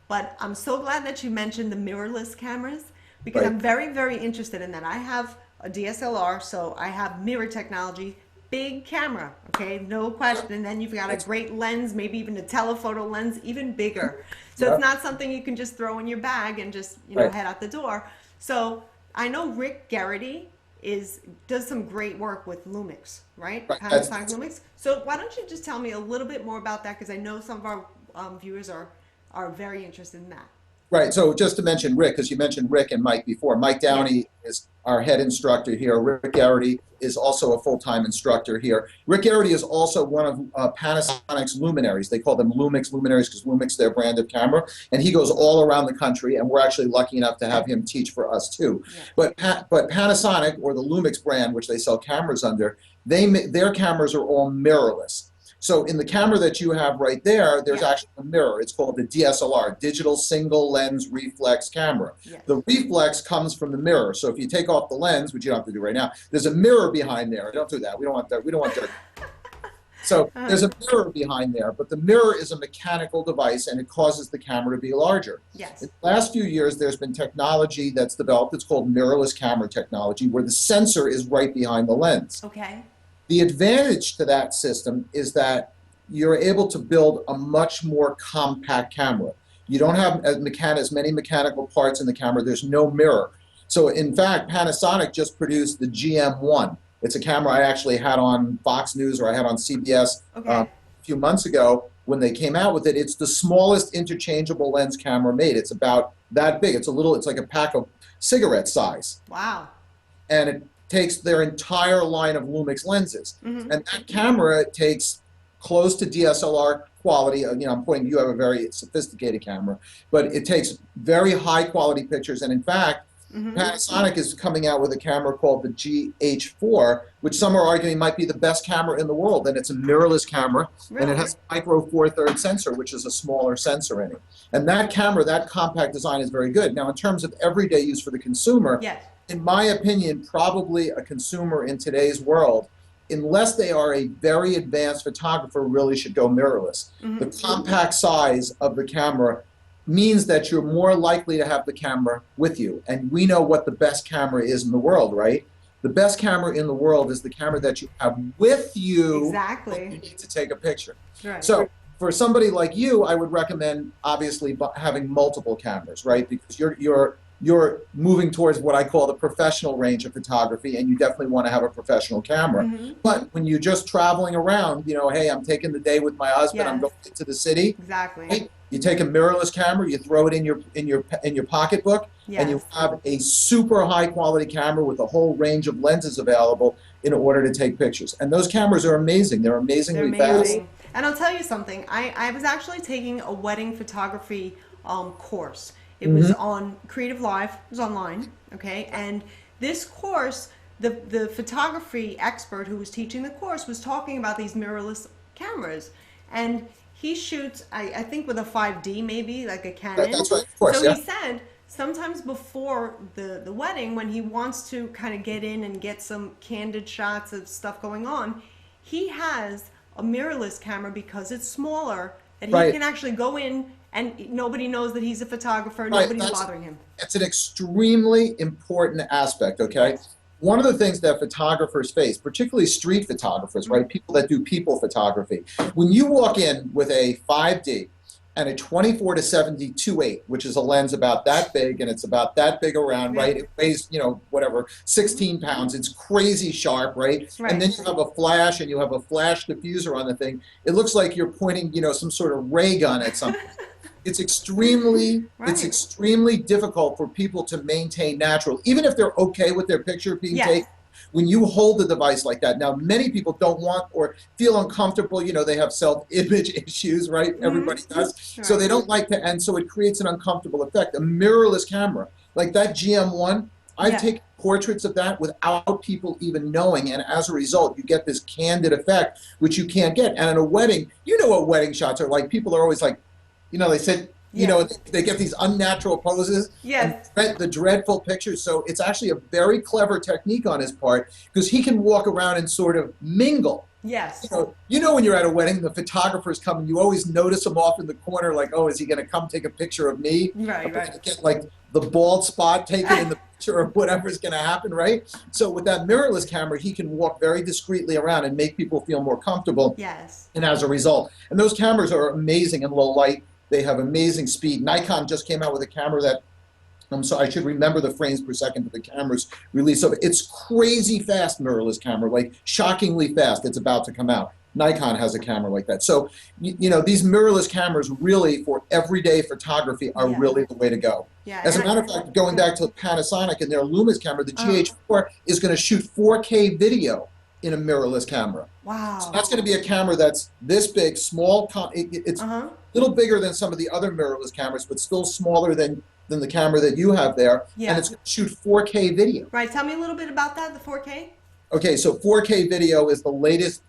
But I'm so glad that you mentioned the mirrorless cameras because Right. I'm very, very interested in that. I have a DSLR, so I have mirror technology, big camera, okay, no question. And then you've got a That's, great lens, maybe even a telephoto lens, even bigger. So it's yeah. not something you can just throw in your bag and just, Right. head out the door. So I know Rick Garrity does some great work with Lumix, right? Right. Panasonic Lumix. So why don't you just tell me a little bit more about that? Because I know some of our viewers are very interested in that. Right. So just to mention Rick, because you mentioned Rick and Mike before, Mike Yes. Downey is our head instructor here. Rick Garrity is also a full-time instructor here. Rick Garrity is also one of Panasonic's luminaries. They call them Lumix luminaries because Lumix is their brand of camera. And he goes all around the country, and we're actually lucky enough to have him teach for us too. Yeah. But Panasonic, or the Lumix brand, which they sell cameras under, their cameras are all mirrorless. So in the camera that you have right there, there's Yeah. actually a mirror. It's called the DSLR, digital single lens reflex camera. Yes. The reflex comes from the mirror. So if you take off the lens, which you don't have to do right now, there's a mirror behind there. Don't do that. We don't want that. We don't want that. So there's a mirror behind there, but the mirror is a mechanical device and it causes the camera to be larger. Yes. In the last few years, there's been technology that's developed. It's called mirrorless camera technology, where the sensor is right behind the lens. Okay. The advantage to that system is that you're able to build a much more compact camera. You don't have as many mechanical parts in the camera. There's no mirror. So in fact, Panasonic just produced the GM1. It's a camera I actually had on Fox News, or I had on CBS Okay. a few months ago when they came out with it. It's the smallest interchangeable lens camera made. It's about that big. It's like a pack of cigarette size. Wow. And it takes their entire line of Lumix lenses. Mm-hmm. And that camera takes close to DSLR quality. You have a very sophisticated camera, but it takes very high quality pictures. And in fact, Mm-hmm. Panasonic is coming out with a camera called the GH4, which some are arguing might be the best camera in the world. And it's a mirrorless camera, and Really? it has a micro four-thirds sensor, which is a smaller sensor in it. And that camera, that compact design is very good. Now, in terms of everyday use for the consumer, Yes. in my opinion, probably a consumer in today's world, unless they are a very advanced photographer, really should go mirrorless. Mm-hmm. The compact size of the camera means that you're more likely to have the camera with you. And we know what the best camera is in the world, right? The best camera in the world is the camera that you have with you when Exactly. you need to take a picture. Right. So for somebody like you, I would recommend obviously having multiple cameras, right? Because you're moving towards what I call the professional range of photography, and you definitely want to have a professional camera. Mm-hmm. But when you're just traveling around, hey, I'm taking the day with my husband, I'm Yes. going to the city. Exactly. Right? You take a mirrorless camera, you throw it in your pocketbook, and you Yes. have a super high quality camera with a whole range of lenses available in order to take pictures. And those cameras are amazing. They're They're amazingly fast. amazing. And I'll tell you something. I was actually taking a wedding photography course. It was on Creative Live. It was online. Okay. And this course, the photography expert who was teaching the course was talking about these mirrorless cameras. And he shoots, I think, with a 5D maybe, like a Canon. That's right, of course, So yeah. he said sometimes before the wedding, when he wants to kind of get in and get some candid shots of stuff going on, he has a mirrorless camera because it's smaller, that he Right. can actually go in and nobody knows that he's a photographer. Right, Nobody's bothering him. It's an extremely important aspect, okay? One of the things that photographers face, particularly street photographers, right, people that do people photography, when you walk in with a 5D and a 24 to 72/8, which is a lens about that big, and it's about that big around, right? It weighs, whatever, 16 pounds. It's crazy sharp, right? Right. And then you have a flash, and you have a flash diffuser on the thing. It looks like you're pointing, some sort of ray gun at something. It's extremely difficult for people to maintain natural, even if they're okay with their picture being Yes. taken. When you hold the device like that, now many people don't want or feel uncomfortable. They have self-image issues, right? Everybody does. So Right. they don't like to, and so it creates an uncomfortable effect. A mirrorless camera, like that GM1, I've Yeah. taken portraits of that without people even knowing, and as a result, you get this candid effect, which you can't get. And at a wedding, what wedding shots are like. People are always like, they sit you know, they get these unnatural poses, Yes. and the dreadful pictures. So it's actually a very clever technique on his part because he can walk around and sort of mingle. Yes. You know when you're at a wedding, the photographers come and you always notice them off in the corner like, oh, is he going to come take a picture of me? Right, right. Get like the bald spot taken in the picture or whatever's going to happen, right? So with that mirrorless camera, he can walk very discreetly around and make people feel more comfortable. Yes. And as a result, and those cameras are amazing in low light. They have amazing speed. Nikon just came out with a camera that, I should remember the frames per second of the camera's release of it. It's crazy fast mirrorless camera, like shockingly fast. It's about to come out. Nikon has a camera like that. So, you know, these mirrorless cameras really for everyday photography are really the way to go. Yeah. As a matter of fact, going back to Panasonic and their Lumix camera, the GH4 is going to shoot 4K video in a mirrorless camera. Wow. So that's going to be a camera that's this big, small. It's a little bigger than some of the other mirrorless cameras, but still smaller than the camera that you have there. Yeah. And it's going to shoot 4K video. Right. Tell me a little bit about that, the 4K. Okay, so 4K video is the latest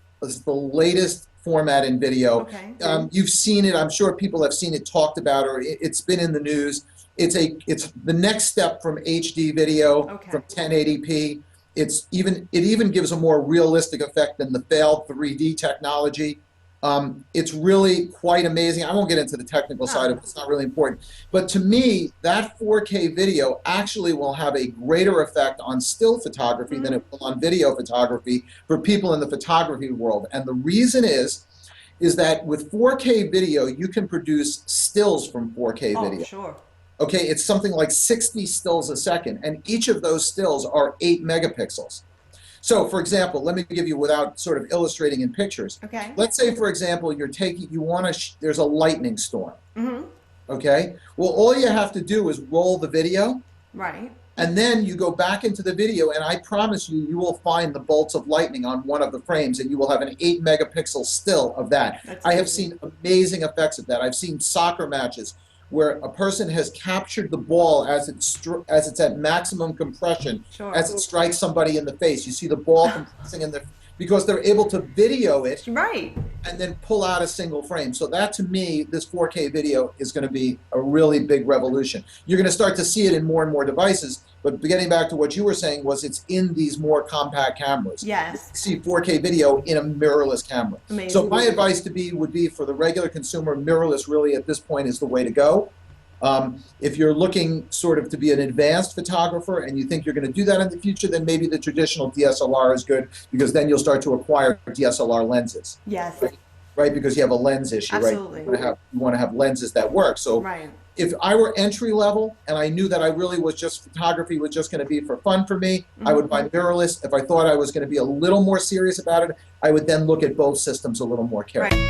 format in video. Okay. You've seen it. I'm sure people have seen it talked about, or it's been in the news. It's the next step from HD video, from 1080p. It even gives a more realistic effect than the failed 3D technology. It's really quite amazing. I won't get into the technical side of it. It's not really important. But to me, that 4K video actually will have a greater effect on still photography than it will on video photography for people in the photography world. And the reason is that with 4K video, you can produce stills from 4K video. Sure. Okay, it's something like 60 stills a second, and each of those stills are 8 megapixels. So, for example, let me give you without sort of illustrating in pictures. Okay. Let's say, for example, there's a lightning storm. Okay. Well, all you have to do is roll the video. Right. And then you go back into the video, and I promise you, you will find the bolts of lightning on one of the frames, and you will have an 8 megapixel still of that. I have seen amazing effects of that. I've seen soccer matches where a person has captured the ball as it's at maximum compression, as it strikes somebody in the face. You see the ball compressing because they're able to video it and then pull out a single frame. So that, to me, this 4K video is going to be a really big revolution. You're going to start to see it in more and more devices, but getting back to what you were saying was it's in these more compact cameras. Yes. You see 4K video in a mirrorless camera. Amazing. So my advice would be for the regular consumer, mirrorless really at this point is the way to go. If you're looking sort of to be an advanced photographer and you think you're going to do that in the future, then maybe the traditional DSLR is good because then you'll start to acquire DSLR lenses. Yes. Right? Because you have a lens issue, Absolutely. right? You want to have lenses that work. So if I were entry level and I knew that I really was photography was just going to be for fun for me, I would buy mirrorless. If I thought I was going to be a little more serious about it, I would then look at both systems a little more carefully.